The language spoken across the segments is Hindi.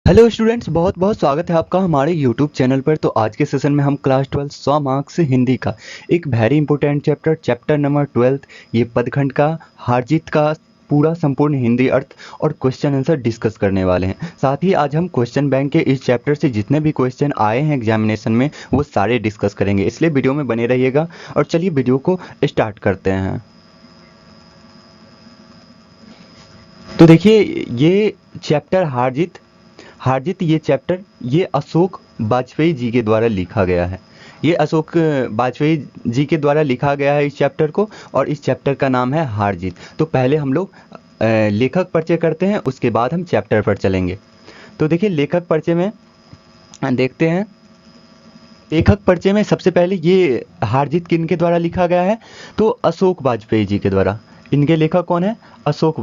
हेलो स्टूडेंट्स, बहुत बहुत स्वागत है आपका हमारे यूट्यूब चैनल पर। तो आज के सेशन में हम क्लास 12 100 मार्क्स हिंदी का एक वेरी इंपॉर्टेंट चैप्टर नंबर 12 ये पदखंड का हार जीत का पूरा संपूर्ण हिंदी अर्थ और क्वेश्चन आंसर डिस्कस करने वाले हैं। साथ ही आज हम क्वेश्चन बैंक के इस चैप्टर से जितने भी क्वेश्चन आए हैं एग्जामिनेशन में वो सारे डिस्कस करेंगे, इसलिए वीडियो में बने रहिएगा। और चलिए वीडियो को स्टार्ट करते हैं। तो देखिए, ये चैप्टर हारजीत ये चैप्टर ये अशोक वाजपेयी जी के द्वारा लिखा गया है। ये अशोक वाजपेयी जी के द्वारा लिखा गया है इस चैप्टर को, और इस चैप्टर का नाम है हारजीत। तो पहले हम लोग लेखक परिचय करते हैं, उसके बाद हम चैप्टर पर चलेंगे। तो देखिए, लेखक परिचय में देखते हैं। लेखक परिचय में सबसे पहले ये हारजीत किन के द्वारा लिखा गया है, तो अशोक वाजपेयी जी के द्वारा। इनके लेखक कौन है? अशोक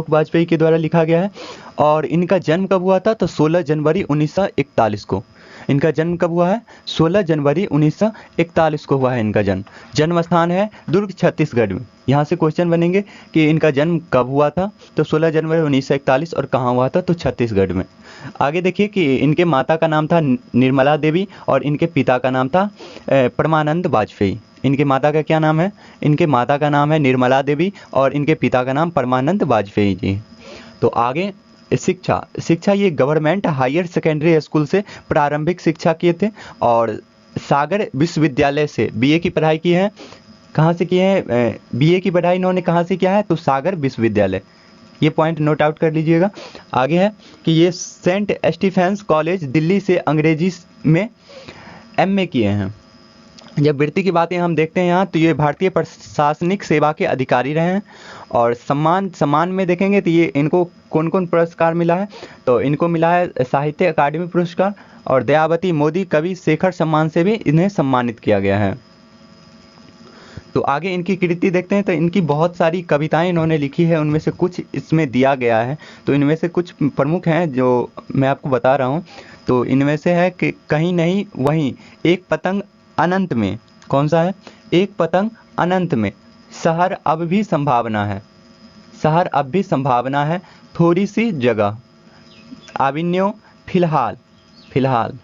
वाजपेयी के द्वारा लिखा गया है। और इनका जन्म कब हुआ था? तो 16 जनवरी 1941 को। इनका जन्म कब हुआ है? 16 जनवरी 1941 को हुआ है इनका जन्म। जन्म स्थान है दुर्ग, छत्तीसगढ़ में। यहाँ से क्वेश्चन बनेंगे कि इनका जन्म कब हुआ था, तो 16 जनवरी 1941, और कहाँ हुआ था, तो छत्तीसगढ़ में। आगे देखिए कि इनके माता का नाम था निर्मला देवी और इनके पिता का नाम था परमानंद वाजपेयी। इनके माता का क्या नाम है? इनके माता का नाम है निर्मला देवी और इनके पिता का नाम परमानंद वाजपेयी जी। तो आगे शिक्षा ये गवर्नमेंट हायर सेकेंडरी स्कूल से प्रारंभिक शिक्षा किए थे, और सागर विश्वविद्यालय से बीए की पढ़ाई की है। कहाँ से किए हैं बीए की पढ़ाई इन्होंने? कहाँ से किया है? तो सागर विश्वविद्यालय। ये पॉइंट नोट आउट कर लीजिएगा। आगे है कि ये सेंट स्टीफेंस कॉलेज दिल्ली से अंग्रेजी में एमए किए हैं। जब वृत्ति की बातें हम देखते हैं यहाँ, तो ये भारतीय प्रशासनिक सेवा के अधिकारी रहे हैं। और सम्मान में देखेंगे तो ये इनको कौन कौन पुरस्कार मिला है, तो इनको मिला है साहित्य अकादमी पुरस्कार, और दयावती मोदी कवि शेखर सम्मान से भी इन्हें सम्मानित किया गया है। तो आगे इनकी कृति देखते हैं, तो इनकी बहुत सारी कविताएं इन्होंने लिखी है, उनमें से कुछ इसमें दिया गया है। तो इनमें से कुछ प्रमुख हैं जो मैं आपको बता रहा हूँ। तो इनमें से है कि कहीं नहीं वहीं, एक पतंग अनंत में। कौन सा है? एक पतंग अनंत में, शहर अब भी संभावना है, शहर अब भी संभावना है, थोड़ी सी जगह, आविन्यो, फिलहाल, फिलहाल,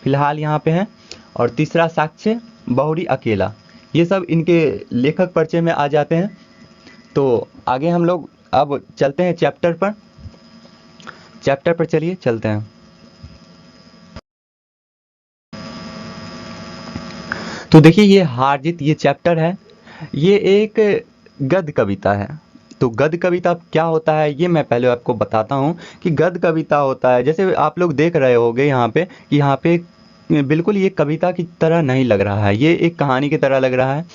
फिलहाल यहाँ पे है। और तीसरा साक्ष्य, बहुरी अकेला। ये सब इनके लेखक परिचय में आ जाते हैं। तो आगे हम लोग अब चलते हैं चैप्टर पर चलिए चलते हैं। तो देखिए, ये हार जीत ये चैप्टर है, ये एक गद्य कविता है। तो गद्य कविता क्या होता है ये मैं पहले आपको बताता हूँ कि गद्य कविता होता है, जैसे आप लोग देख रहे होंगे यहाँ पे कि यहाँ पे बिल्कुल ये कविता की तरह नहीं लग रहा है, ये एक कहानी की तरह लग रहा है।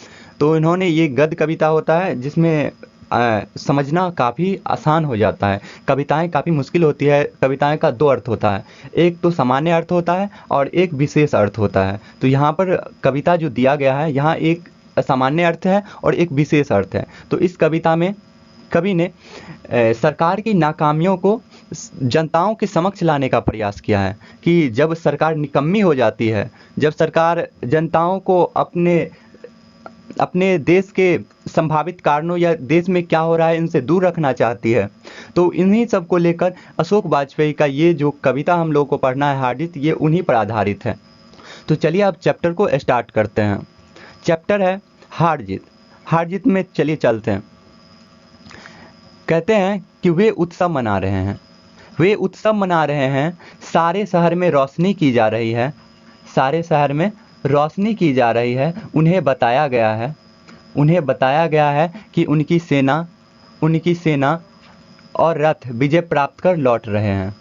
तो इन्होंने ये गद्य कविता होता है जिसमें समझना काफ़ी आसान हो जाता है। कविताएं काफ़ी मुश्किल होती है। कविताएं का दो अर्थ होता है, एक तो सामान्य अर्थ होता है और एक विशेष अर्थ होता है। तो यहाँ पर कविता जो दिया गया है, यहाँ एक सामान्य अर्थ है और एक विशेष अर्थ है। तो इस कविता में कवि ने सरकार की नाकामियों को जनताओं के समक्ष लाने का प्रयास किया है कि जब सरकार निकम्मी हो जाती है, जब सरकार जनताओं को अपने अपने देश के संभावित कारणों या देश में क्या हो रहा है इनसे दूर रखना चाहती है, तो इन्हीं सब को लेकर अशोक वाजपेयी का ये जो कविता हम लोग को पढ़ना है हारजीत, ये उन्हीं पर आधारित है। तो चलिए अब चैप्टर को स्टार्ट करते हैं। चैप्टर है हारजीत। हारजीत में चलिए चलते हैं। कहते हैं कि वे उत्सव मना रहे हैं, वे उत्सव मना रहे हैं, सारे शहर में रोशनी की जा रही है, सारे शहर में रोशनी की जा रही है। उन्हें बताया गया है, उन्हें बताया गया है कि उनकी सेना और रथ विजय प्राप्त कर लौट रहे हैं।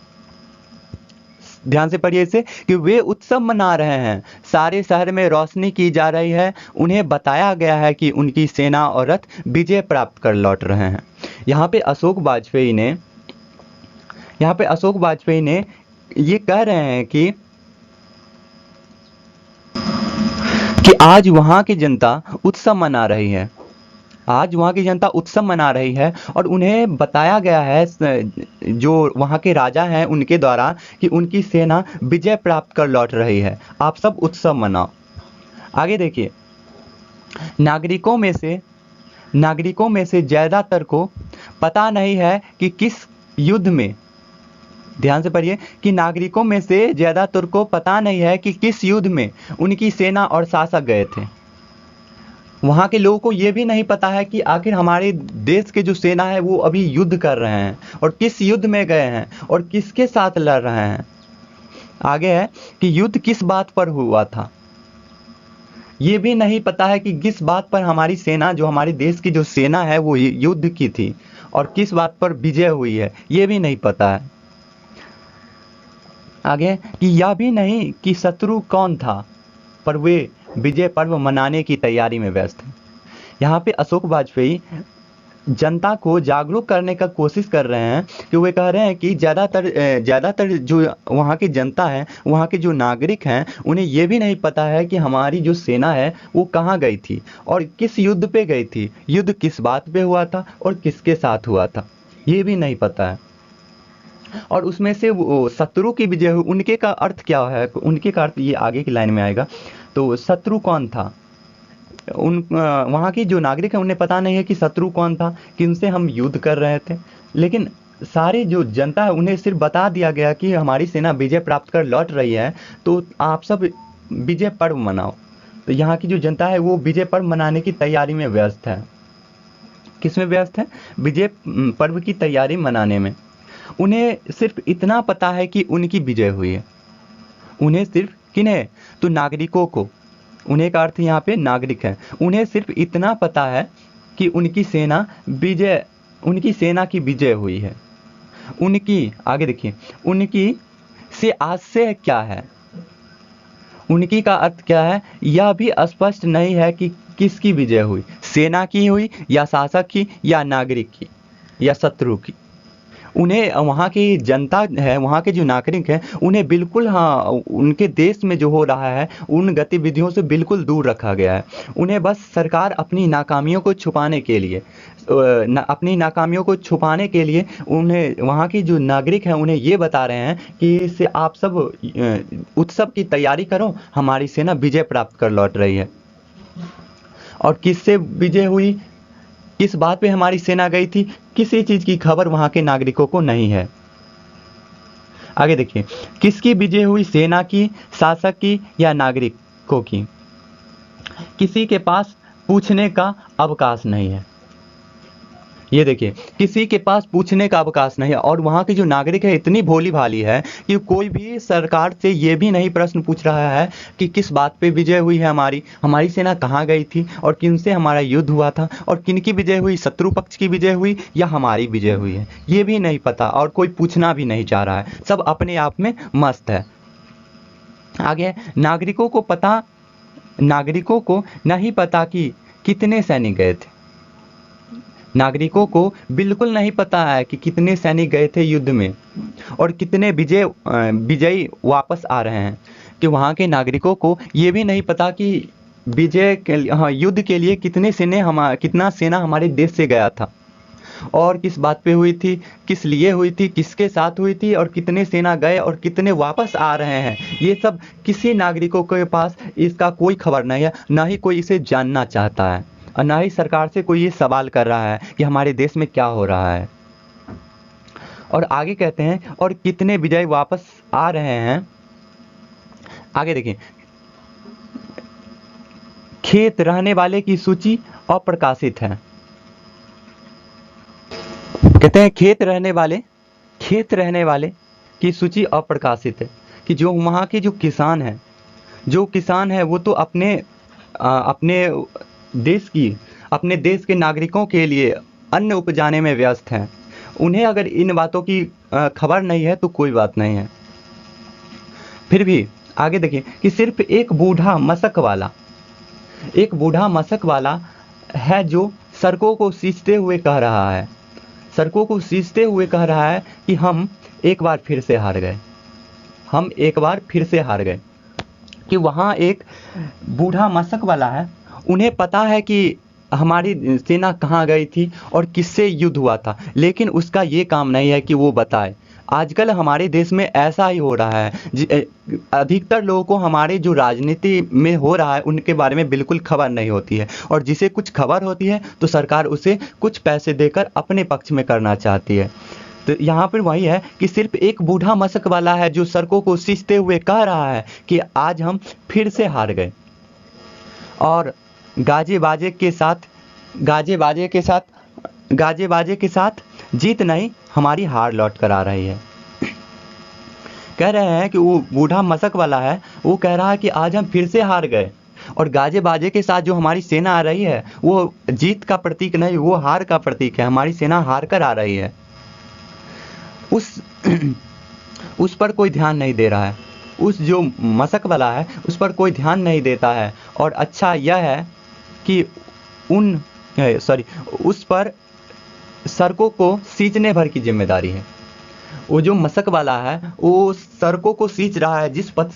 ध्यान से पढ़िए इसे कि वे उत्सव मना रहे हैं, सारे शहर में रोशनी की जा रही है, उन्हें बताया गया है कि उनकी सेना और रथ विजय प्राप्त कर लौट रहे हैं। यहाँ पे अशोक वाजपेयी ने ये कह रहे हैं कि आज वहाँ की जनता उत्सव मना रही है, आज वहाँ की जनता उत्सव मना रही है, और उन्हें बताया गया है जो वहाँ के राजा हैं उनके द्वारा कि उनकी सेना विजय प्राप्त कर लौट रही है, आप सब उत्सव मनाओ। आगे देखिए, नागरिकों में से ज़्यादातर को पता नहीं है कि किस युद्ध में ध्यान से पढ़िए कि नागरिकों में से ज़्यादातर को पता नहीं है कि किस युद्ध में उनकी सेना और शासक गए थे। वहाँ के लोगों को ये भी नहीं पता है कि आखिर हमारे देश के जो सेना है वो अभी युद्ध कर रहे हैं और किस युद्ध में गए हैं और किसके साथ लड़ रहे हैं। आगे है कि युद्ध किस बात पर हुआ था, ये भी नहीं पता है कि किस बात पर हमारी सेना, जो हमारे देश की जो सेना है वो युद्ध की थी और किस बात पर विजय हुई है, ये भी नहीं पता है। आगे कि यह भी नहीं कि शत्रु कौन था, पर वे विजय पर्व मनाने की तैयारी में व्यस्त हैं। यहाँ पे अशोक वाजपेयी जनता को जागरूक करने का कोशिश कर रहे हैं कि वे कह रहे हैं कि ज़्यादातर जो वहाँ की जनता है, वहाँ के जो नागरिक हैं, उन्हें ये भी नहीं पता है कि हमारी जो सेना है वो कहाँ गई थी और किस युद्ध पे गई थी, युद्ध किस बात पे हुआ था और किसके साथ हुआ था, ये भी नहीं पता है। और उसमें से वो शत्रु की विजय हुई, उनके का अर्थ क्या है, उनके का अर्थ ये आगे की लाइन में आएगा। तो शत्रु कौन था, वहाँ की जो नागरिक हैं उन्हें पता नहीं है कि शत्रु कौन था, किनसे हम युद्ध कर रहे थे, लेकिन सारी जो जनता है उन्हें सिर्फ बता दिया गया कि हमारी सेना विजय प्राप्त कर लौट रही है, तो आप सब विजय पर्व मनाओ। तो यहाँ की जो जनता है वो विजय पर्व मनाने की तैयारी में व्यस्त है। किस में व्यस्त है? विजय पर्व की तैयारी मनाने में। उन्हें सिर्फ इतना पता है कि उनकी विजय हुई है। उन्हें सिर्फ किन्हें? तो नागरिकों को। उन्हें का अर्थ यहाँ पे नागरिक है। उन्हें सिर्फ इतना पता है कि उनकी सेना की विजय हुई है। उनकी, आगे देखिए, उनकी से आज से क्या है, उनकी का अर्थ क्या है, यह भी स्पष्ट नहीं है कि किसकी विजय हुई, सेना की हुई या शासक की या नागरिक की या शत्रु की। उन्हें वहाँ की जनता है, वहाँ के जो नागरिक हैं, उन्हें बिल्कुल, हाँ, उनके देश में जो हो रहा है उन गतिविधियों से बिल्कुल दूर रखा गया है। उन्हें बस सरकार अपनी नाकामियों को छुपाने के लिए उन्हें, वहाँ की जो नागरिक हैं उन्हें ये बता रहे हैं कि इससे आप सब उत्सव की तैयारी करो, हमारी सेना विजय प्राप्त कर लौट रही है। और किससे विजय हुई, किस बात पे हमारी सेना गई थी, किसी चीज़ की खबर वहाँ के नागरिकों को नहीं है। आगे देखिए, किसकी विजय हुई, सेना की, शासक की या नागरिकों की? किसी के पास पूछने का अवकाश नहीं है। ये देखिए, किसी के पास पूछने का अवकाश नहीं है। और वहाँ की जो नागरिक है इतनी भोली भाली है कि कोई भी सरकार से ये भी नहीं प्रश्न पूछ रहा है कि किस बात पे विजय हुई है, हमारी सेना कहाँ गई थी और किनसे हमारा युद्ध हुआ था और किनकी विजय हुई, शत्रु पक्ष की विजय हुई या हमारी विजय हुई है, ये भी नहीं पता और कोई पूछना भी नहीं चाह रहा है। सब अपने आप में मस्त है। आगे, नागरिकों को नहीं पता कि कितने सैनिक गए थे। नागरिकों को बिल्कुल नहीं पता है कि कितने सैनिक गए थे युद्ध में और कितने विजयी वापस आ रहे हैं। कि वहाँ के नागरिकों को ये भी नहीं पता कि युद्ध के लिए कितना सेना हमारे देश से गया था और किस बात पे हुई थी, किस लिए हुई थी, किसके साथ हुई थी और कितने सेना गए और कितने वापस आ रहे हैं। ये सब किसी नागरिकों के पास इसका कोई खबर नहीं है, ना ही कोई इसे जानना चाहता है और ना ही सरकार से कोई ये सवाल कर रहा है कि हमारे देश में क्या हो रहा है। और आगे कहते हैं, और कितने विजयी वापस आ रहे हैं। आगे देखिए, खेत रहने वाले की सूची अप्रकाशित है। कहते हैं खेत रहने वाले की सूची अप्रकाशित है। कि जो वहाँ के जो किसान हैं वो तो अपने देश के नागरिकों के लिए अन्न उपजाने में व्यस्त हैं। उन्हें अगर इन बातों की खबर नहीं है तो कोई बात नहीं है। फिर भी आगे देखिए कि सिर्फ एक बूढ़ा मशक वाला है जो सड़कों को सींचते हुए कह रहा है कि हम एक बार फिर से हार गए। कि वहाँ एक बूढ़ा मशक वाला है, उन्हें पता है कि हमारी सेना कहाँ गई थी और किससे युद्ध हुआ था, लेकिन उसका ये काम नहीं है कि वो बताए। आजकल हमारे देश में ऐसा ही हो रहा है। अधिकतर लोगों को हमारे जो राजनीति में हो रहा है उनके बारे में बिल्कुल खबर नहीं होती है, और जिसे कुछ खबर होती है तो सरकार उसे कुछ पैसे देकर अपने पक्ष में करना चाहती है। तो यहाँ पर वही है कि सिर्फ एक बूढ़ा मशक वाला है जो सड़कों को सींचते हुए कह रहा है कि आज हम फिर से हार गए, और गाजे बाजे के साथ गाजे बाजे के साथ गाजे बाजे के साथ जीत नहीं, हमारी हार लौट कर आ रही है। कह रहे हैं कि वो बूढ़ा मशक वाला है, वो कह रहा है कि आज हम फिर से हार गए, और गाजे बाजे के साथ जो हमारी सेना आ रही है वो जीत का प्रतीक नहीं, वो हार का प्रतीक है। हमारी सेना हार कर आ रही है। उस पर कोई ध्यान नहीं दे रहा है। उस जो मशक वाला है उस पर कोई ध्यान नहीं देता है। और अच्छा यह है कि उस पर सड़कों को सींचने भर की जिम्मेदारी है। वो जो मशक वाला है वो सड़कों को सींच रहा है, जिस पथ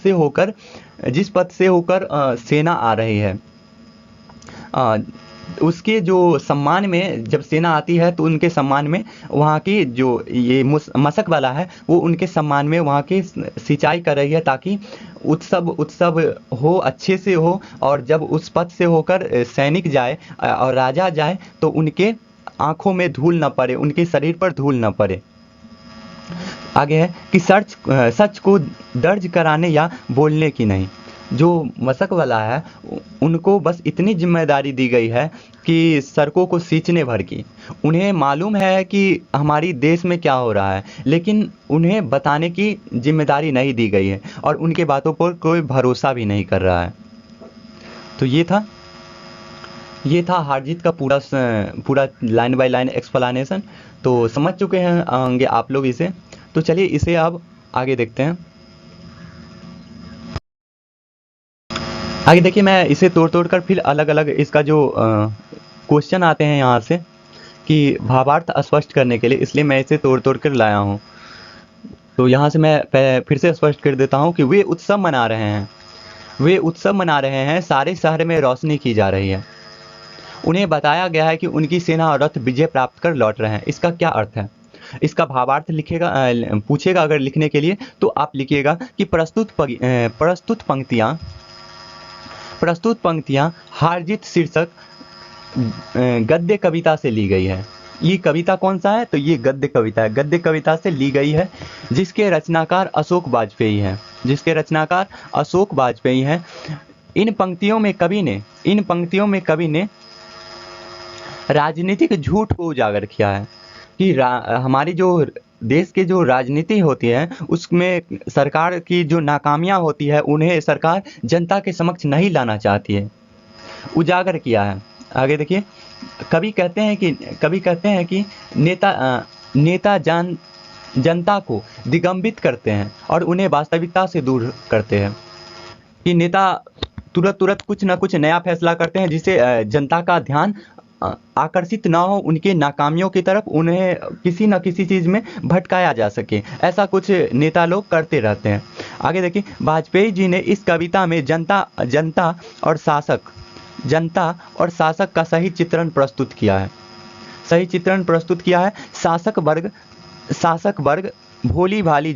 से होकर सेना आ रही है। उसके जो सम्मान में जब सेना आती है तो उनके सम्मान में वहाँ की जो ये मशक वाला है वो उनके सम्मान में वहाँ की सिंचाई कर रही है, ताकि उत्सव हो, अच्छे से हो। और जब उस पथ से होकर सैनिक जाए और राजा जाए तो उनके आंखों में धूल न पड़े, उनके शरीर पर धूल न पड़े। आगे है कि सच को दर्ज कराने या बोलने की नहीं। जो मशक वाला है उनको बस इतनी जिम्मेदारी दी गई है कि सड़कों को सींचने भर की। उन्हें मालूम है कि हमारी देश में क्या हो रहा है, लेकिन उन्हें बताने की जिम्मेदारी नहीं दी गई है, और उनके बातों पर कोई भरोसा भी नहीं कर रहा है। तो ये था हार जीत का पूरा लाइन बाय लाइन एक्सप्लेनेशन। तो समझ चुके हैं होंगे आप लोग इसे। तो चलिए इसे अब आगे देखते हैं। आगे देखिए, मैं इसे तोड़ कर फिर अलग अलग इसका जो क्वेश्चन आते हैं यहाँ से कि भावार्थ स्पष्ट करने के लिए, इसलिए मैं इसे तोड़ कर लाया हूँ। तो यहाँ से मैं फिर से स्पष्ट कर देता हूँ कि वे उत्सव मना रहे हैं, सारे शहर में रोशनी की जा रही है। उन्हें बताया गया है कि उनकी सेना और रथ विजय प्राप्त कर लौट रहे हैं। इसका क्या अर्थ है? इसका भावार्थ पूछेगा अगर लिखने के लिए, तो आप लिखिएगा कि प्रस्तुत पंक्तियां हार जीत शीर्षक गद्य कविता से ली गई है। ये कविता कौन सा है? तो ये गद्य कविता है, गद्य कविता से ली गई है, जिसके रचनाकार अशोक वाजपेयी हैं। इन पंक्तियों में कवि ने राजनीतिक झूठ को उजागर किया है कि हमारी जो देश के जो राजनीति होती है उसमें सरकार की जो नाकामियां होती है उन्हें सरकार जनता के समक्ष नहीं लाना चाहती है, उजागर किया है। आगे देखिए, कवि कहते हैं कि नेता जनता को दिगंबित करते हैं और उन्हें वास्तविकता से दूर करते हैं। कि नेता तुरंत कुछ ना कुछ नया फैसला करते हैं जिससे जनता का ध्यान आकर्षित ना हो उनके नाकामियों की तरफ, उन्हें किसी न किसी चीज़ में भटकाया जा सके। ऐसा कुछ नेता लोग करते रहते हैं। आगे देखिए, वाजपेयी जी ने इस कविता में जनता और शासक का सही चित्रण प्रस्तुत किया है। शासक वर्ग भोली भाली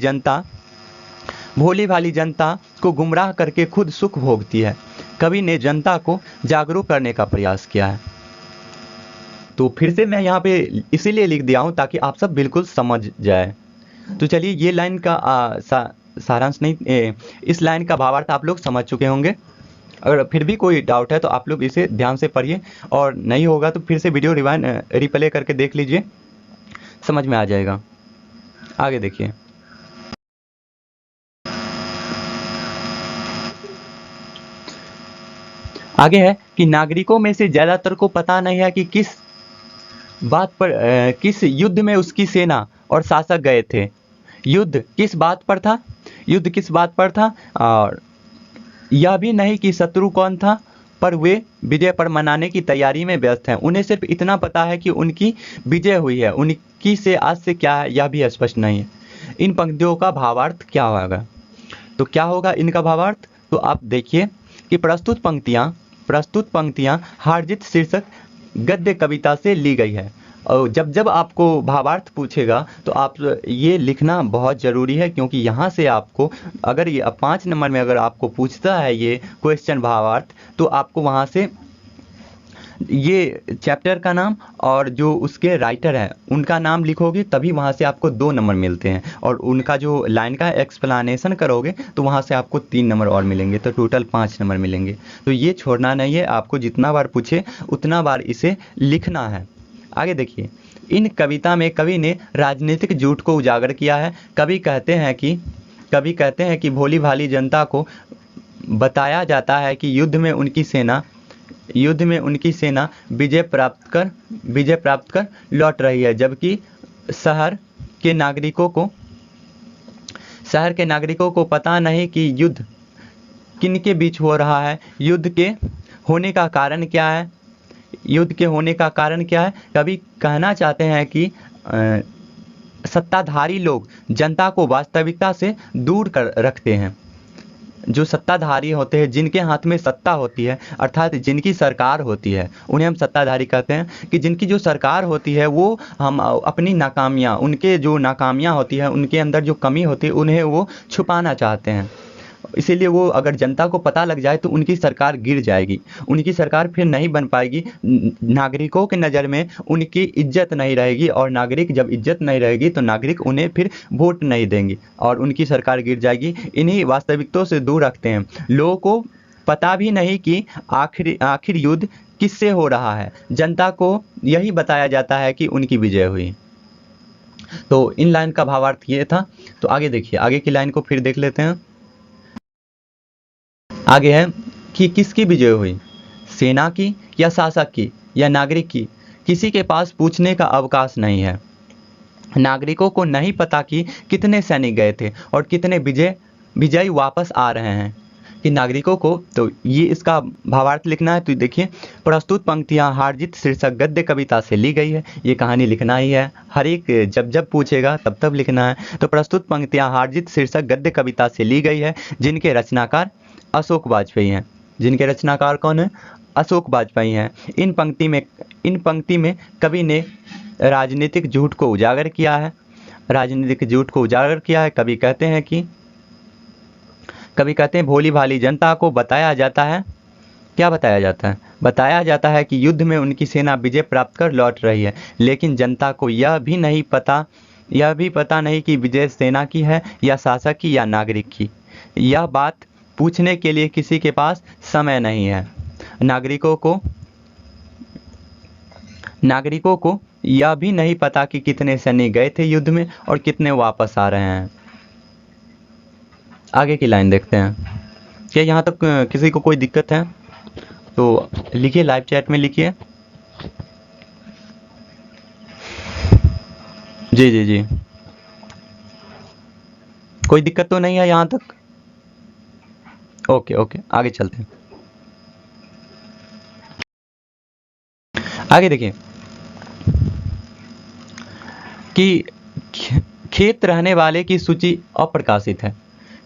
जनता को गुमराह करके खुद सुख भोगती है। कवि ने जनता को जागरूक करने का प्रयास किया है। तो फिर से मैं यहाँ पे इसीलिए लिख दिया हूँ ताकि आप सब बिल्कुल समझ जाए। तो चलिए, ये लाइन का सारांश नहीं, इस लाइन का भावार्थ आप लोग समझ चुके होंगे। अगर फिर भी कोई डाउट है तो आप लोग इसे ध्यान से पढ़िए, और नहीं होगा तो फिर से वीडियो रिप्ले करके देख लीजिए, समझ में आ जाएगा। आगे देखिए, आगे है कि नागरिकों में से ज़्यादातर को पता नहीं है कि किस युद्ध में उसकी सेना और शासक गए थे। युद्ध किस बात पर था, और यह भी नहीं कि शत्रु कौन था, पर वे विजय पर मनाने की तैयारी में व्यस्त हैं। उन्हें सिर्फ इतना पता है कि उनकी विजय हुई है, उनकी से आज से क्या है यह भी स्पष्ट नहीं है। इन पंक्तियों का भावार्थ क्या होगा? तो क्या होगा इनका भावार्थ? तो आप देखिए कि प्रस्तुत पंक्तियां हार जीत शीर्षक गद्य कविता से ली गई है। और जब आपको भावार्थ पूछेगा तो आप ये लिखना बहुत ज़रूरी है, क्योंकि यहाँ से आपको अगर ये 5 नंबर में अगर आपको पूछता है ये क्वेश्चन भावार्थ, तो आपको वहाँ से ये चैप्टर का नाम और जो उसके राइटर है उनका नाम लिखोगे तभी वहाँ से आपको 2 नंबर मिलते हैं, और उनका जो लाइन का एक्सप्लेनेशन करोगे तो वहाँ से आपको 3 नंबर और मिलेंगे, तो टोटल 5 नंबर मिलेंगे। तो ये छोड़ना नहीं है, आपको जितना बार पूछे उतना बार इसे लिखना है। आगे देखिए, इन कविता में कवि ने राजनीतिक झूठ को उजागर किया है। कवि कहते हैं कि भोली भाली जनता को बताया जाता है कि युद्ध में उनकी सेना विजय प्राप्त कर लौट रही है, जबकि शहर के नागरिकों को पता नहीं कि युद्ध किनके बीच हो रहा है, युद्ध के होने का कारण क्या है। कवि कहना चाहते हैं कि सत्ताधारी लोग जनता को वास्तविकता से दूर कर रखते हैं। जो सत्ताधारी होते हैं, जिनके हाथ में सत्ता होती है, अर्थात जिनकी सरकार होती है, उन्हें हम सत्ताधारी कहते हैं, कि जिनकी जो सरकार होती है वो हम अपनी उनके जो नाकामियाँ होती है, उनके अंदर जो कमी होती है, उन्हें वो छुपाना चाहते हैं। इसीलिए वो अगर जनता को पता लग जाए तो उनकी सरकार गिर जाएगी, उनकी सरकार फिर नहीं बन पाएगी, नागरिकों के नज़र में उनकी इज्जत नहीं रहेगी, और नागरिक जब इज्जत नहीं रहेगी तो नागरिक उन्हें फिर वोट नहीं देंगे और उनकी सरकार गिर जाएगी। इन्हीं वास्तविकताओं से दूर रखते हैं। लोगों को पता भी नहीं कि आखिर युद्ध किससे हो रहा है, जनता को यही बताया जाता है कि उनकी विजय हुई। तो इन लाइन का भावार्थ ये था। तो आगे देखिए, आगे की लाइन को फिर देख लेते हैं। आगे है कि किसकी विजय हुई, सेना की या शासक की या नागरिक की, किसी के पास पूछने का अवकाश नहीं है। नागरिकों को नहीं पता कि कितने सैनिक गए थे और कितने विजयी वापस आ रहे हैं, कि नागरिकों को। तो ये इसका भावार्थ लिखना है। तो देखिए, प्रस्तुत पंक्तियाँ हार-जीत शीर्षक गद्य कविता से ली गई है। ये कहानी लिखना ही है, हर एक जब पूछेगा तब लिखना है। तो प्रस्तुत पंक्तियाँ हार-जीत शीर्षक गद्य कविता से ली गई है, जिनके रचनाकार अशोक वाजपेयी हैं। जिनके रचनाकार कौन है? अशोक वाजपेयी हैं। इन पंक्ति में कवि ने राजनीतिक झूठ को उजागर किया है। कवि कहते हैं भोली भाली जनता को बताया जाता है, क्या बताया जाता है? बताया जाता है कि युद्ध में उनकी सेना विजय प्राप्त कर लौट रही है, लेकिन जनता को यह भी पता नहीं कि विजय सेना की है या शासक की या नागरिक की। यह बात पूछने के लिए किसी के पास समय नहीं है। नागरिकों को यह भी नहीं पता कि कितने सैनिक गए थे युद्ध में और कितने वापस आ रहे हैं। आगे की लाइन देखते हैं। क्या यहाँ तक किसी को कोई दिक्कत है तो लिखिए, लाइव चैट में लिखिए। जी, कोई दिक्कत तो नहीं है यहाँ तक? ओके, आगे चलते हैं। आगे देखिए कि खेत रहने वाले की सूची अप्रकाशित है।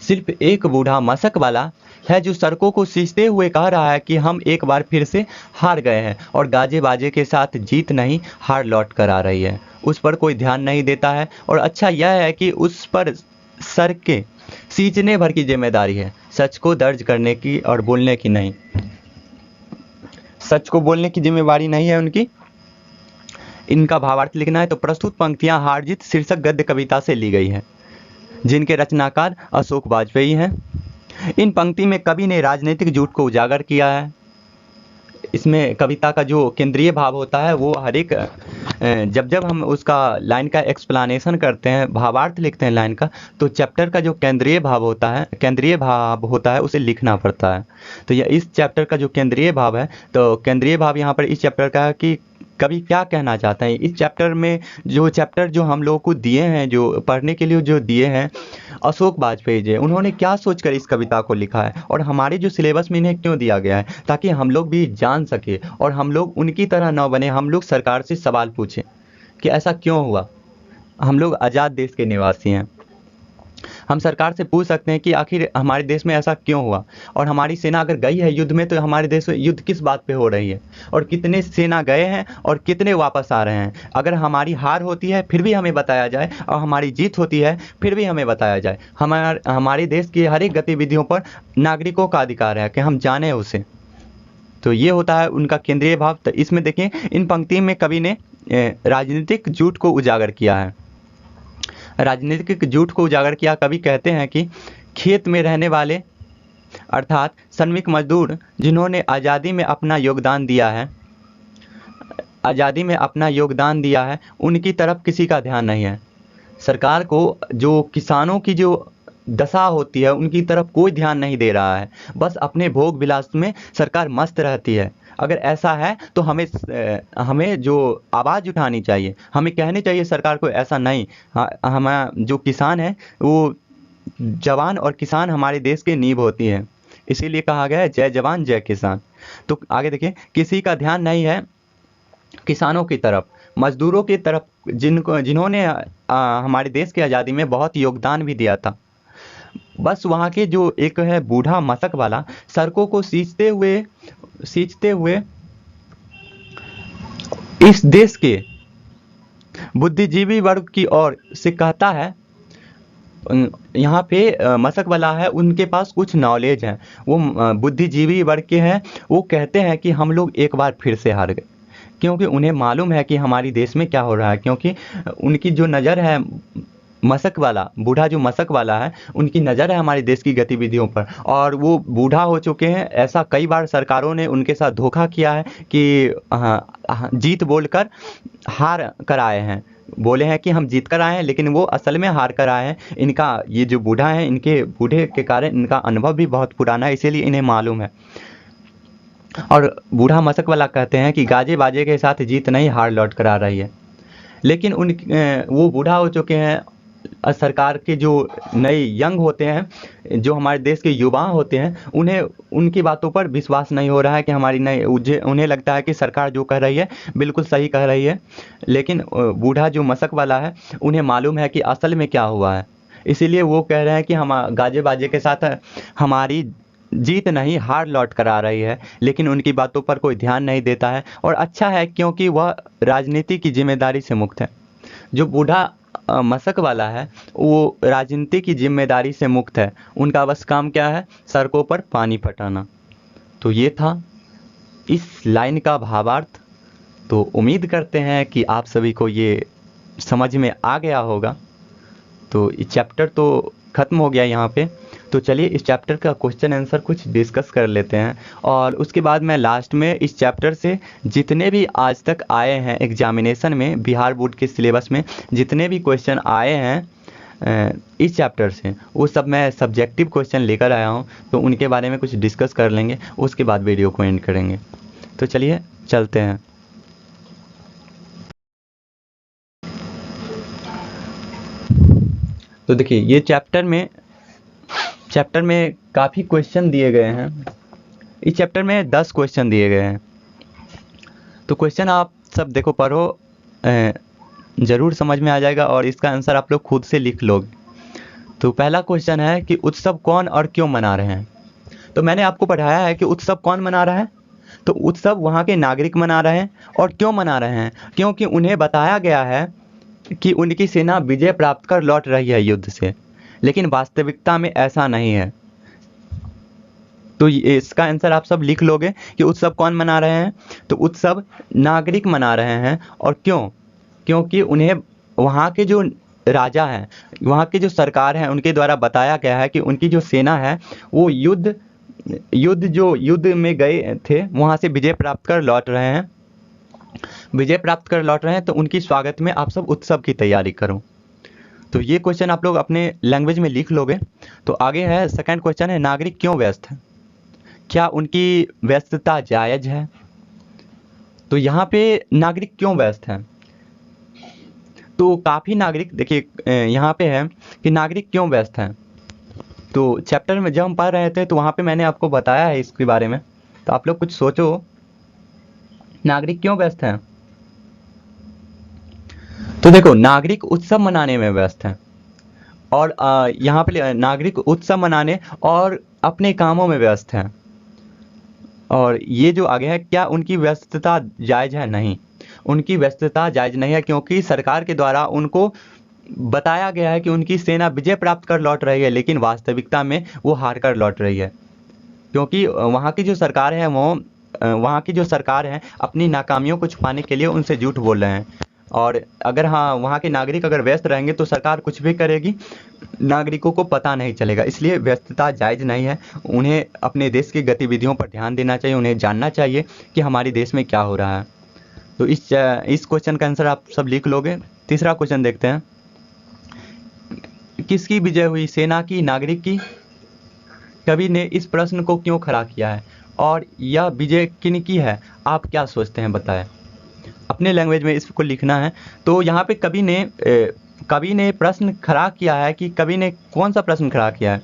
सिर्फ एक बूढ़ा मशक वाला है जो सड़कों को सींचते हुए कह रहा है कि हम एक बार फिर से हार गए हैं और गाजे बाजे के साथ जीत नहीं, हार लौट कर आ रही है। उस पर कोई ध्यान नहीं देता है, और अच्छा यह है कि उस पर सड़कें सींचने भर की जिम्मेदारी है, सच को दर्ज करने की और बोलने की नहीं। सच को बोलने की जिम्मेदारी नहीं है उनकी। इनका भावार्थ लिखना है। तो प्रस्तुत पंक्तियां हार-जीत शीर्षक गद्य कविता से ली गई है, जिनके रचनाकार अशोक वाजपेयी हैं। इन पंक्ति में कवि ने राजनीतिक झूठ को उजागर किया है। इसमें कविता का जो केंद्रीय भाव होता है वो हर एक जब हम उसका लाइन का एक्सप्लेनेशन करते हैं, भावार्थ लिखते हैं लाइन का, तो चैप्टर का जो केंद्रीय भाव होता है उसे लिखना पड़ता है। तो यह इस चैप्टर का जो केंद्रीय भाव है, तो केंद्रीय भाव यहाँ पर इस चैप्टर का है कि कवि क्या कहना चाहते हैं। इस चैप्टर में जो हम लोगों को दिए हैं, जो पढ़ने के लिए जो दिए हैं अशोक वाजपेयी जी, उन्होंने क्या सोचकर इस कविता को लिखा है और हमारे जो सिलेबस में इन्हें क्यों दिया गया है, ताकि हम लोग भी जान सके और हम लोग उनकी तरह न बने। हम लोग सरकार से सवाल पूछें कि ऐसा क्यों हुआ। हम लोग आज़ाद देश के निवासी हैं, हम सरकार से पूछ सकते हैं कि आखिर हमारे देश में ऐसा क्यों हुआ, और हमारी सेना अगर गई है युद्ध में तो हमारे देश में युद्ध किस बात पे हो रही है, और कितने सेना गए हैं और कितने वापस आ रहे हैं। अगर हमारी हार होती है फिर भी हमें बताया जाए, और हमारी जीत होती है फिर भी हमें बताया जाए। हमारे देश की हर एक गतिविधियों पर नागरिकों का अधिकार है कि हम जानें उसे। तो ये होता है उनका केंद्रीय भाव। तो इसमें देखिए इन पंक्ति में कवि ने राजनीतिक झूठ को उजागर किया है। राजनीतिक झूठ को उजागर किया। कवि कहते हैं कि खेत में रहने वाले अर्थात श्रमिक मजदूर जिन्होंने आज़ादी में अपना योगदान दिया है, आज़ादी में अपना योगदान दिया है, उनकी तरफ किसी का ध्यान नहीं है। सरकार को जो किसानों की जो दशा होती है उनकी तरफ कोई ध्यान नहीं दे रहा है, बस अपने भोग विलास में सरकार मस्त रहती है। अगर ऐसा है तो हमें जो आवाज़ उठानी चाहिए, हमें कहनी चाहिए सरकार को ऐसा नहीं। हम जो किसान है वो जवान और किसान हमारे देश की नींव होती है, इसीलिए कहा गया है जय जवान जय किसान। तो आगे देखिए, किसी का ध्यान नहीं है किसानों की तरफ, मजदूरों की तरफ जिन्होंने हमारे देश की आज़ादी में बहुत योगदान भी दिया था। बस वहाँ के जो एक है बूढ़ा मशक वाला सड़कों को सींचते हुए इस देश के बुद्धिजीवी वर्ग की ओर से कहता है, यहाँ पे मशक वाला है उनके पास कुछ नॉलेज है, वो बुद्धिजीवी वर्ग के हैं, वो कहते हैं कि हम लोग एक बार फिर से हार गए, क्योंकि उन्हें मालूम है कि हमारी देश में क्या हो रहा है। क्योंकि उनकी जो नज़र है, मशक वाला बूढ़ा जो मशक वाला है उनकी नज़र है हमारे देश की गतिविधियों पर, और वो बूढ़ा हो चुके हैं। ऐसा कई बार सरकारों ने उनके साथ धोखा किया है कि जीत बोलकर हार कर आए हैं, बोले हैं कि हम जीत कर आए हैं, लेकिन वो असल में हार कर आए हैं। इनका ये जो बूढ़ा है, इनके बूढ़े के कारण इनका अनुभव भी बहुत पुराना है, इसीलिए इन्हें मालूम है। और बूढ़ा मशक वाला कहते हैं कि गाजे बाजे के साथ जीत नहीं, हार लौट कर आ रही है। लेकिन वो बूढ़ा हो चुके हैं। सरकार के जो नए यंग होते हैं, जो हमारे देश के युवा होते हैं, उन्हें उनकी बातों पर विश्वास नहीं हो रहा है कि हमारी नई, उन्हें लगता है कि सरकार जो कह रही है बिल्कुल सही कह रही है। लेकिन बूढ़ा जो मशक वाला है उन्हें मालूम है कि असल में क्या हुआ है, इसीलिए वो कह रहे हैं कि हम गाजे बाजे के साथ हमारी जीत नहीं, हार लौट कर आ रही है। लेकिन उनकी बातों पर कोई ध्यान नहीं देता है, और अच्छा है क्योंकि वह राजनीति की जिम्मेदारी से मुक्त है। जो बूढ़ा मशक वाला है वो राजनीति की जिम्मेदारी से मुक्त है, उनका बस काम क्या है, सड़कों पर पानी पटाना। तो ये था इस लाइन का भावार्थ। तो उम्मीद करते हैं कि आप सभी को ये समझ में आ गया होगा। तो ये चैप्टर तो ख़त्म हो गया यहाँ पे। तो चलिए इस चैप्टर का क्वेश्चन आंसर कुछ डिस्कस कर लेते हैं, और उसके बाद मैं लास्ट में इस चैप्टर से जितने भी आज तक आए हैं एग्जामिनेशन में, बिहार बोर्ड के सिलेबस में जितने भी क्वेश्चन आए हैं इस चैप्टर से, वो सब मैं सब्जेक्टिव क्वेश्चन लेकर आया हूँ। तो उनके बारे में कुछ डिस्कस कर लेंगे, उसके बाद वीडियो को एंड करेंगे। तो चलिए चलते हैं। तो देखिए ये चैप्टर में काफ़ी क्वेश्चन दिए गए हैं। इस चैप्टर में 10 क्वेश्चन दिए गए हैं। तो क्वेश्चन आप सब देखो, पढ़ो, ज़रूर समझ में आ जाएगा, और इसका आंसर आप लोग खुद से लिख लोगे। तो पहला क्वेश्चन है कि उत्सव कौन और क्यों मना रहे हैं। तो मैंने आपको पढ़ाया है कि उत्सव कौन मना रहा है। तो उत्सव वहाँ के नागरिक मना रहे हैं। और क्यों मना रहे हैं, क्योंकि उन्हें बताया गया है कि उनकी सेना विजय प्राप्त कर लौट रही है युद्ध से, लेकिन वास्तविकता में ऐसा नहीं है। तो इसका आंसर आप सब लिख लोगे कि उत्सव कौन मना रहे हैं। तो उत्सव नागरिक मना रहे हैं। और क्यों, क्योंकि उन्हें वहाँ के जो राजा हैं, वहाँ की जो सरकार है, उनके द्वारा बताया गया है कि उनकी जो सेना है वो युद्ध में गए थे, वहाँ से विजय प्राप्त कर लौट रहे हैं। तो उनकी स्वागत में आप सब उत्सव की तैयारी करो। तो ये क्वेश्चन आप लोग अपने लैंग्वेज में लिख लोगे। तो आगे है सेकंड क्वेश्चन है, नागरिक क्यों व्यस्त है, क्या उनकी व्यस्तता जायज़ है। तो यहाँ पे नागरिक क्यों व्यस्त हैं, तो काफ़ी नागरिक, देखिए यहाँ पे है कि नागरिक क्यों व्यस्त हैं। तो चैप्टर में जब हम पढ़ रहे थे तो वहाँ पे मैंने आपको बताया है इसके बारे में। तो आप लोग कुछ सोचो, नागरिक क्यों व्यस्त हैं। तो देखो, नागरिक उत्सव मनाने में व्यस्त हैं, और यहाँ पे नागरिक उत्सव मनाने और अपने कामों में व्यस्त हैं। और ये जो आगे है, क्या उनकी व्यस्तता जायज़ है, नहीं, उनकी व्यस्तता जायज़ नहीं है, क्योंकि सरकार के द्वारा उनको बताया गया है कि उनकी सेना विजय प्राप्त कर लौट रही है, लेकिन वास्तविकता में वो हार कर लौट रही है। क्योंकि वहाँ की जो सरकार है वो वहाँ की जो सरकार है अपनी नाकामियों को छुपाने के लिए उनसे झूठ बोल रहे हैं। और अगर हाँ वहाँ के नागरिक अगर व्यस्त रहेंगे तो सरकार कुछ भी करेगी, नागरिकों को पता नहीं चलेगा। इसलिए व्यस्तता जायज़ नहीं है। उन्हें अपने देश की गतिविधियों पर ध्यान देना चाहिए, उन्हें जानना चाहिए कि हमारे देश में क्या हो रहा है। तो इस क्वेश्चन का आंसर आप सब लिख लोगे। तीसरा क्वेश्चन देखते हैं, किसकी विजय हुई, सेना की, नागरिक की? कवि ने इस प्रश्न को क्यों खड़ा किया है और यह विजय किन की है? आप क्या सोचते हैं, बताएं। अपने लैंग्वेज में इसको लिखना है। तो यहाँ पे कवि ने प्रश्न खड़ा किया है कि कवि ने कौन सा प्रश्न खड़ा किया है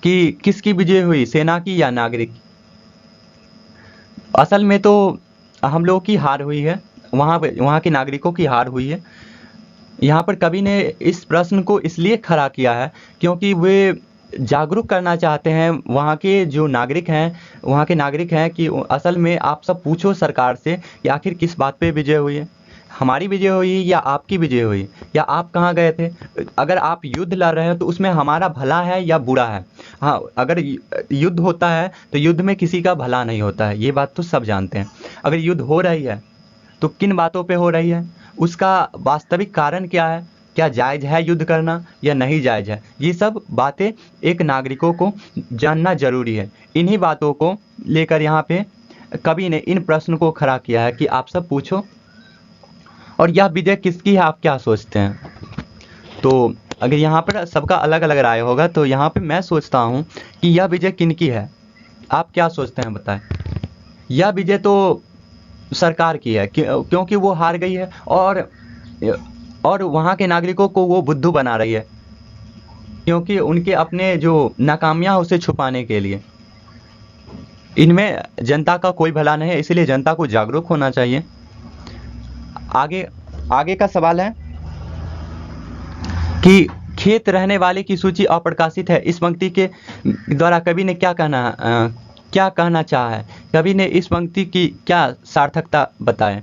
कि किसकी विजय हुई, सेना की या नागरिक? असल में तो हम लोगों की हार हुई है, वहाँ के नागरिकों की हार हुई है। यहाँ पर कवि ने इस प्रश्न को इसलिए खड़ा किया है क्योंकि वे जागरूक करना चाहते हैं वहाँ के जो नागरिक हैं, वहाँ के नागरिक हैं कि असल में आप सब पूछो सरकार से कि आखिर किस बात पे विजय हुई है, हमारी विजय हुई या आपकी विजय हुई, या आप कहाँ गए थे? अगर आप युद्ध लड़ रहे हो तो उसमें हमारा भला है या बुरा है? हाँ, अगर युद्ध होता है तो युद्ध में किसी का भला नहीं होता है, ये बात तो सब जानते हैं। अगर युद्ध हो रही है तो किन बातों पे हो रही है, उसका वास्तविक कारण क्या है, क्या जायज़ है युद्ध करना या नहीं जायज़ है, ये सब बातें एक नागरिकों को जानना जरूरी है। इन्हीं बातों को लेकर यहाँ पे कवि ने इन प्रश्न को खड़ा किया है कि आप सब पूछो और यह विजय किसकी है, आप क्या सोचते हैं? तो अगर यहाँ पर सबका अलग अलग राय होगा तो यहाँ पे मैं सोचता हूँ कि यह विजय किनकी है, आप क्या सोचते हैं, बताएं। यह विजय तो सरकार की है क्योंकि वो हार गई है और वहाँ के नागरिकों को वो बुद्धू बना रही है क्योंकि उनके अपने जो नाकामियाँ उसे छुपाने के लिए। इनमें जनता का कोई भला नहीं है, इसलिए जनता को जागरूक होना चाहिए। आगे का सवाल है कि खेत रहने वाले की सूची अप्रकाशित है, इस पंक्ति के द्वारा कवि ने क्या कहना चाहा है? कवि ने इस पंक्ति की क्या सार्थकता बताए?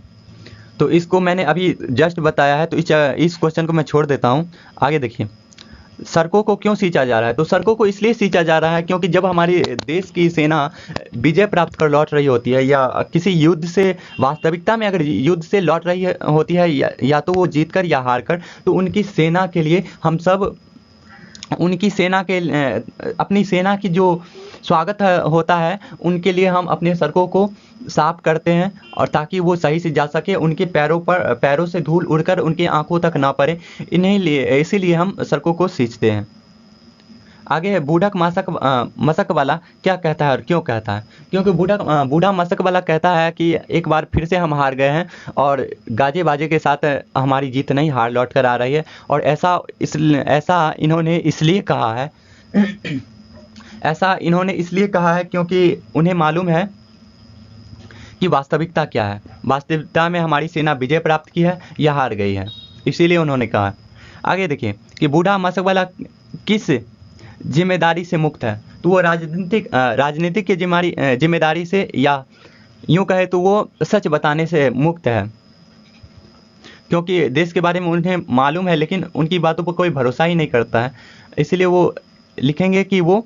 तो इसको मैंने अभी जस्ट बताया है, तो इस क्वेश्चन को मैं छोड़ देता हूँ। आगे देखिए, सड़कों को क्यों सींचा जा रहा है? तो सड़कों को इसलिए सींचा जा रहा है क्योंकि जब हमारी देश की सेना विजय प्राप्त कर लौट रही होती है या किसी युद्ध से, वास्तविकता में अगर युद्ध से लौट रही होती है या तो वो जीत कर या हार कर, तो उनकी सेना के लिए हम सब उनकी सेना के अपनी सेना की जो स्वागत होता है उनके लिए हम अपने सड़कों को साफ करते हैं और ताकि वो सही से जा सके, उनके पैरों से धूल उड़कर उनकी आंखों तक ना पड़े, इसीलिए हम सड़कों को सींचते हैं। आगे है, बूढ़ा मशक वाला क्या कहता है और क्यों कहता है? क्योंकि बूढ़ा मशक वाला कहता है कि एक बार फिर से हम हार गए हैं और गाजे बाजे के साथ हमारी जीत नहीं, हार लौट कर आ रही है। और ऐसा इन्होंने इसलिए कहा है क्योंकि उन्हें मालूम है कि वास्तविकता क्या है, वास्तविकता में हमारी सेना विजय प्राप्त की है या हार गई है, इसीलिए उन्होंने कहा। आगे देखिए कि बूढ़ा मशक वाला किस जिम्मेदारी से मुक्त है? तो वो राजनीतिक की जिम्मेदारी से, या यूं कहे तो वो सच बताने से मुक्त है, क्योंकि देश के बारे में उन्हें मालूम है लेकिन उनकी बातों पर कोई भरोसा ही नहीं करता है, इसलिए वो लिखेंगे कि वो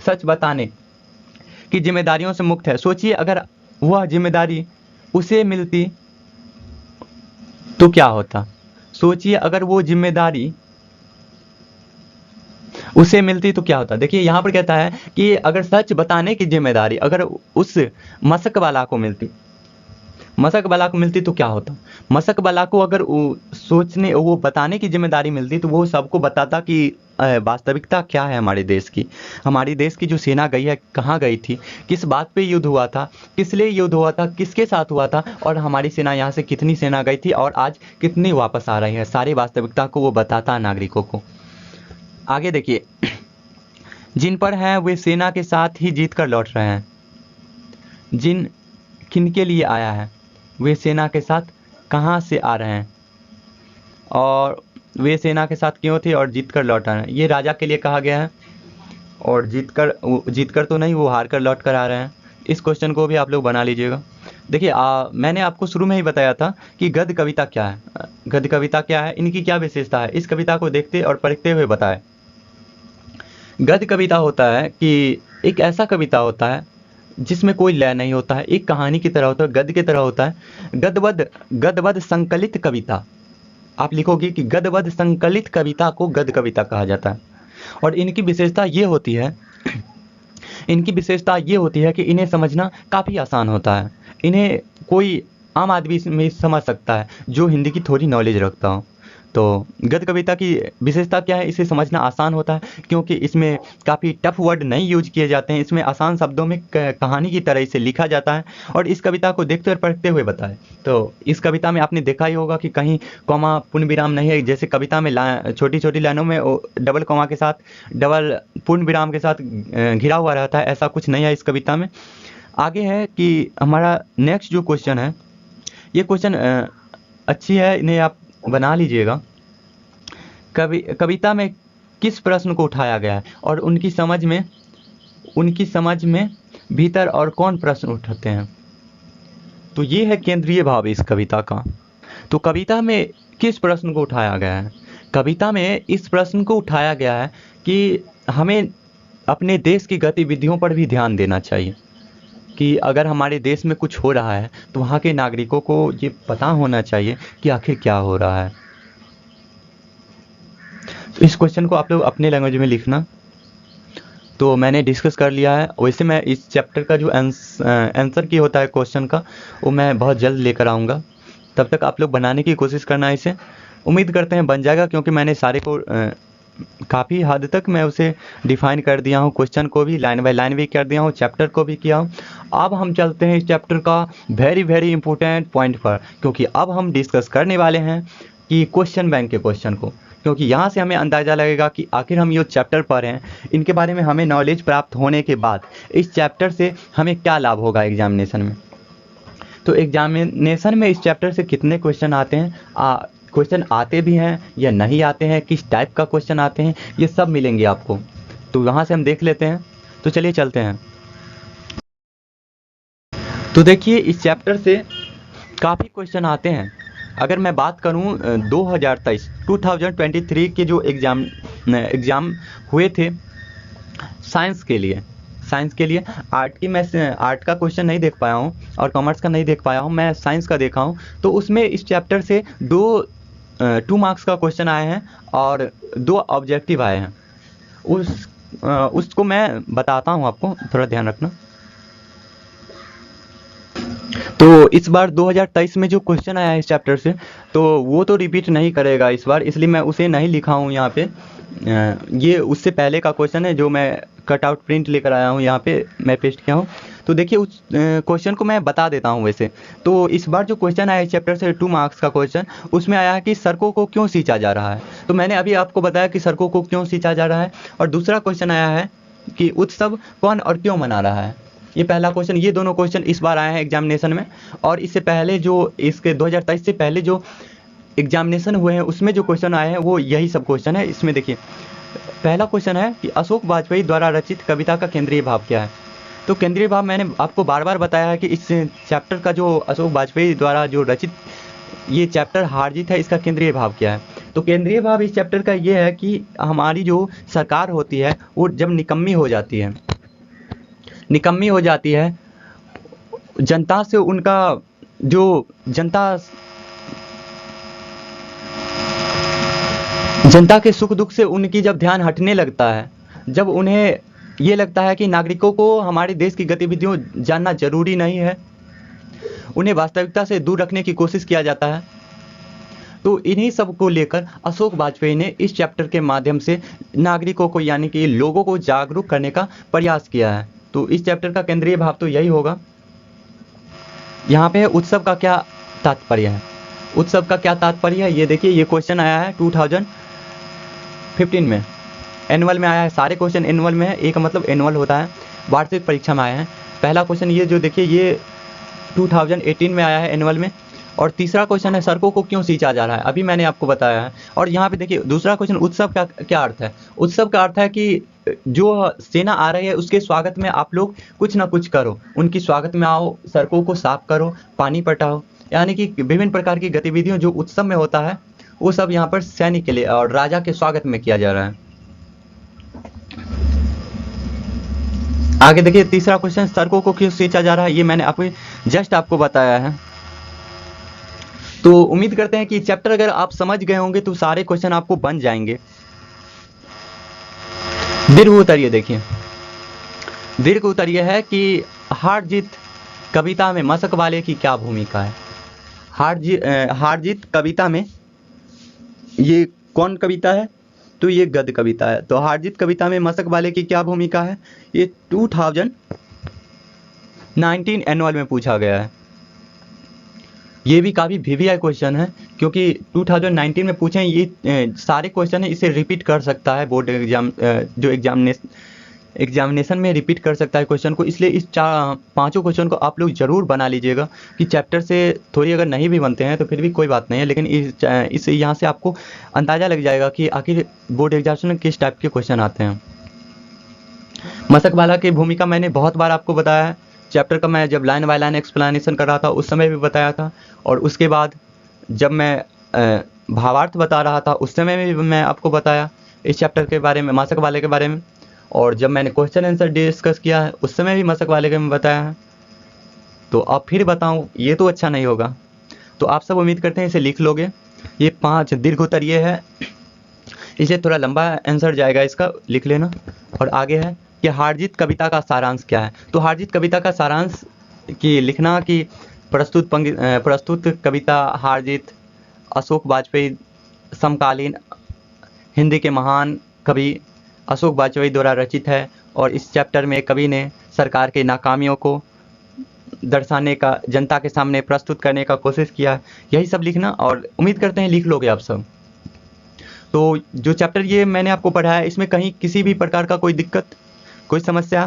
सच बताने की जिम्मेदारियों से मुक्त है। सोचिए अगर वह जिम्मेदारी उसे मिलती तो क्या होता? सोचिए अगर वो जिम्मेदारी उसे मिलती तो क्या होता? देखिए यहाँ पर कहता है कि अगर सच बताने की जिम्मेदारी अगर उस मशक वाला को मिलती तो क्या होता? मशक वाला को अगर वो बताने की जिम्मेदारी मिलती तो वो सबको बताता कि वास्तविकता क्या है हमारे देश की जो सेना गई है कहाँ गई थी, किस बात पे युद्ध हुआ था, किस लिए युद्ध हुआ था, किसके साथ हुआ था, और हमारी सेना यहाँ से कितनी सेना गई थी और आज कितनी वापस आ रही है, सारी वास्तविकता को वो बताता है नागरिकों को। आगे देखिए, जिन पर हैं वे सेना के साथ ही जीत कर लौट रहे हैं। किनके लिए आया है? वे सेना के साथ कहाँ से आ रहे हैं और वे सेना के साथ क्यों थे और जीत कर लौट आ रहे हैं? ये राजा के लिए कहा गया है और जीत कर तो नहीं, वो हार कर लौट कर आ रहे हैं। इस क्वेश्चन को भी आप लोग बना लीजिएगा। देखिए मैंने आपको शुरू में ही बताया था कि गद्य कविता क्या है, इनकी क्या विशेषता है, इस कविता को देखते और परखते हुए बताएं। गद्य कविता होता है कि एक ऐसा कविता होता है जिसमें कोई लय नहीं होता है, एक कहानी की तरह होता है, गद्य की तरह होता है। गद्यबद्ध संकलित कविता, आप लिखोगे कि गद्यबद्ध संकलित कविता को गद्य कविता कहा जाता है। और इनकी विशेषता ये होती है कि इन्हें समझना काफ़ी आसान होता है। इन्हें कोई आम आदमी में समझ सकता है जो हिंदी की थोड़ी नॉलेज रखता हो। तो गद्य कविता की विशेषता क्या है? इसे समझना आसान होता है क्योंकि इसमें काफ़ी टफ वर्ड नहीं यूज किए जाते हैं। इसमें आसान शब्दों में कहानी की तरह इसे लिखा जाता है और इस कविता को देखते और पढ़ते हुए बताएं। तो इस कविता में आपने देखा ही होगा कि कहीं कॉमा पूर्ण विराम नहीं है। जैसे कविता में छोटी छोटी लाइनों में डबल कॉमा के साथ, डबल पूर्ण विराम के साथ घिरा हुआ रहता है, ऐसा कुछ नहीं है इस कविता में। आगे है कि हमारा नेक्स्ट जो क्वेश्चन है, ये क्वेश्चन अच्छी है, इन्हें आप बना लीजिएगा। कविता में किस प्रश्न को उठाया गया है और उनकी समझ में भीतर और कौन प्रश्न उठाते हैं? तो ये है केंद्रीय भाव इस कविता का। तो कविता में किस प्रश्न को उठाया गया है? कविता में इस प्रश्न को उठाया गया है कि हमें अपने देश की गतिविधियों पर भी ध्यान देना चाहिए कि अगर हमारे देश में कुछ हो रहा है तो वहाँ के नागरिकों को ये पता होना चाहिए कि आखिर क्या हो रहा है। तो इस क्वेश्चन को आप लोग अपने लैंग्वेज में लिखना। तो मैंने डिस्कस कर लिया है। वैसे मैं इस चैप्टर का जो आंसर की होता है क्वेश्चन का, वो मैं बहुत जल्द लेकर आऊँगा। तब तक आप लोग बनाने की कोशिश करना है इसे। उम्मीद करते हैं बन जाएगा क्योंकि मैंने सारे को काफ़ी हद तक मैं उसे डिफाइन कर दिया हूँ। क्वेश्चन को भी लाइन बाय लाइन भी कर दिया हूँ, चैप्टर को भी किया हूँ। अब हम चलते हैं इस चैप्टर का वेरी इंपॉर्टेंट पॉइंट पर, क्योंकि अब हम डिस्कस करने वाले हैं कि क्वेश्चन बैंक के क्वेश्चन को, क्योंकि यहाँ से हमें अंदाज़ा लगेगा कि आखिर हम ये चैप्टर पढ़ रहे हैं, इनके बारे में हमें नॉलेज प्राप्त होने के बाद इस चैप्टर से हमें क्या लाभ होगा एग्जामिनेशन में। तो एग्जामिनेशन में इस चैप्टर से कितने क्वेश्चन आते हैं, क्वेश्चन आते भी हैं या नहीं आते हैं, किस टाइप का क्वेश्चन आते हैं, ये सब मिलेंगे आपको। तो वहाँ से हम देख लेते हैं। तो चलिए चलते हैं। तो देखिए इस चैप्टर से काफ़ी क्वेश्चन आते हैं। अगर मैं बात करूं 2023 के जो एग्ज़ाम हुए थे साइंस के लिए आर्ट का क्वेश्चन नहीं देख पाया हूं और कॉमर्स का नहीं देख पाया हूं, मैं साइंस का देखा हूं। तो उसमें इस चैप्टर से 2 मार्क्स का क्वेश्चन आए हैं और 2 ऑब्जेक्टिव आए हैं। उसको मैं बताता हूं, आपको थोड़ा ध्यान रखना। तो इस बार 2023 में जो क्वेश्चन आया है इस चैप्टर से, तो वो तो रिपीट नहीं करेगा इस बार, इसलिए मैं उसे नहीं लिखा हूँ यहाँ पे। ये उससे पहले का क्वेश्चन है जो मैं कट आउट प्रिंट लेकर आया हूँ, यहाँ पे मैं पेस्ट किया हूँ। तो देखिए उस क्वेश्चन को मैं बता देता हूँ वैसे। तो इस बार जो क्वेश्चन आया है चैप्टर से 2 मार्क्स का क्वेश्चन, उसमें आया है कि सड़कों को क्यों सींचा जा रहा है। तो मैंने अभी आपको बताया कि सड़कों को क्यों सींचा जा रहा है। और दूसरा क्वेश्चन आया है कि उत्सव कौन और क्यों मना रहा है। ये पहला क्वेश्चन, ये दोनों क्वेश्चन इस बार आए हैं एग्जामिनेशन में। और इससे पहले जो इसके 2023 से पहले जो एग्जामिनेशन हुए हैं उसमें जो क्वेश्चन आए हैं वो यही सब क्वेश्चन है। इसमें देखिए पहला क्वेश्चन है कि अशोक वाजपेयी द्वारा रचित कविता का केंद्रीय भाव क्या है। तो केंद्रीय भाव मैंने आपको बार बार बताया है कि इस चैप्टर का जो अशोक वाजपेयी द्वारा जो रचित ये चैप्टर हार जीत है, इसका केंद्रीय भाव क्या है। तो केंद्रीय भाव इस चैप्टर का ये है कि हमारी जो सरकार होती है वो जब निकम्मी हो जाती है, जनता से उनका जो जनता के सुख दुख से उनकी जब ध्यान हटने लगता है, जब उन्हें ये लगता है कि नागरिकों को हमारे देश की गतिविधियों जानना जरूरी नहीं है, उन्हें वास्तविकता से दूर रखने की कोशिश किया जाता है। तो इन्हीं सब को लेकर अशोक वाजपेयी ने इस चैप्टर के माध्यम से नागरिकों को यानी कि लोगों को जागरूक करने का प्रयास किया है। तो इस चैप्टर का केंद्रीय भाव तो यही होगा। यहाँ पे उत्सव का क्या तात्पर्य है। उत्सव का क्या तात्पर्य है ये देखिए, ये क्वेश्चन आया है 2015 में, एनुअल में आया है। सारे क्वेश्चन एनुअल में है, एक मतलब एनुअल होता है, वार्षिक परीक्षा में आया है। पहला क्वेश्चन ये जो देखिए ये 2018 में आया है एनुअल में। और तीसरा क्वेश्चन है सड़कों को क्यों सींचा जा रहा है, अभी मैंने आपको बताया है। और यहाँ पे देखिए दूसरा क्वेश्चन उत्सव का क्या अर्थ है। उत्सव का अर्थ है कि जो सेना आ रही है उसके स्वागत में आप लोग कुछ ना कुछ करो, उनकी स्वागत में आओ, सड़कों को साफ करो, पानी पटाओ, यानी कि विभिन्न प्रकार की गतिविधियों जो उत्सव में होता है वो सब यहाँ पर सैनिक के लिए और राजा के स्वागत में किया जा रहा है। आगे देखिए तीसरा क्वेश्चन, सड़कों को क्यों सींचा जा रहा है, ये मैंने जस्ट आपको बताया है। तो उम्मीद करते हैं कि चैप्टर अगर आप समझ गए होंगे तो सारे क्वेश्चन आपको बन जाएंगे। दीर्घ उत्तर ये देखिए, दीर्घ उत्तर ये है कि हार जीत कविता में मशक वाले की क्या भूमिका है। हार जीत कविता में ये कौन कविता है, तो ये गद्य कविता है। तो हार जीत कविता में मशक वाले की क्या भूमिका है, ये 2019 एनुअल में पूछा गया है। ये भी काफ़ी वीवीआई क्वेश्चन है, क्योंकि 2019 में पूछे ये सारे क्वेश्चन है, इसे रिपीट कर सकता है बोर्ड एग्जाम, जो एग्जामिनेशन में रिपीट कर सकता है क्वेश्चन को। इसलिए इस पांचों क्वेश्चन को आप लोग जरूर बना लीजिएगा कि चैप्टर से थोड़ी अगर नहीं भी बनते हैं तो फिर भी कोई बात नहीं है, लेकिन इस यहाँ से आपको अंदाज़ा लग जाएगा कि आखिर बोर्ड एग्जामिनेशन में किस टाइप के क्वेश्चन आते हैं। मशक वाला की भूमिका मैंने बहुत बार आपको बताया है, चैप्टर का मैं जब लाइन बाय लाइन एक्सप्लेनेशन कर रहा था उस समय भी बताया था, और उसके बाद जब मैं भावार्थ बता रहा था उस समय भी मैं आपको बताया इस चैप्टर के बारे में, मशक वाले के बारे में। और जब मैंने क्वेश्चन आंसर डिस्कस किया है उस समय भी मशक वाले के में बताया है। तो अब फिर बताऊं ये तो अच्छा नहीं होगा। तो आप सब उम्मीद करते हैं इसे लिख लोगे। ये 5 दीर्घ उत्तर ये है, इसे थोड़ा लंबा आंसर जाएगा, इसका लिख लेना। और आगे है कि हार जीत कविता का सारांश क्या है। तो हार जीत कविता का सारांश की लिखना कि प्रस्तुत कविता हार जीत अशोक वाजपेयी समकालीन हिंदी के महान कवि अशोक वाजपेयी द्वारा रचित है, और इस चैप्टर में कवि ने सरकार की नाकामियों को दर्शाने का, जनता के सामने प्रस्तुत करने का कोशिश किया। यही सब लिखना, और उम्मीद करते हैं लिख लोगे आप सब। तो जो चैप्टर ये मैंने आपको पढ़ाया है इसमें कहीं किसी भी प्रकार का कोई दिक्कत, कोई समस्या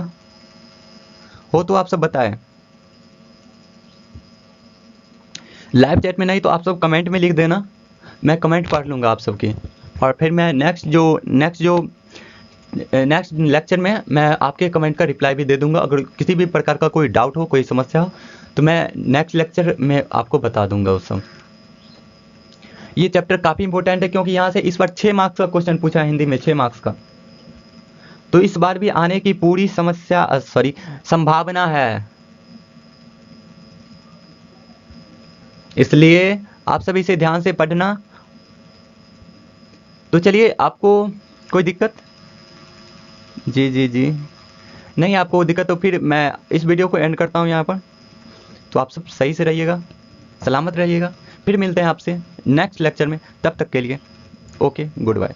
हो तो आप सब बताएं। लाइव चैट में नहीं तो आप सब कमेंट में लिख देना, मैं कमेंट पढ़ लूँगा आप सबके, और फिर मैं नेक्स्ट लेक्चर में मैं आपके कमेंट का रिप्लाई भी दे दूंगा। अगर किसी भी प्रकार का कोई डाउट हो, कोई समस्या हो तो मैं नेक्स्ट लेक्चर में आपको बता दूंगा उस सब। ये चैप्टर काफ़ी इंपॉर्टेंट है, क्योंकि यहाँ से इस बार 6 मार्क्स का क्वेश्चन पूछा है हिंदी में, 6 मार्क्स का। तो इस बार भी आने की पूरी संभावना है, इसलिए आप सभी इसे ध्यान से पढ़ना। तो चलिए, आपको कोई दिक्कत? जी नहीं आपको दिक्कत तो फिर मैं इस वीडियो को एंड करता हूँ यहाँ पर। तो आप सब सही से रहिएगा, सलामत रहिएगा, फिर मिलते हैं आपसे नेक्स्ट लेक्चर में। तब तक के लिए ओके, गुड बाय।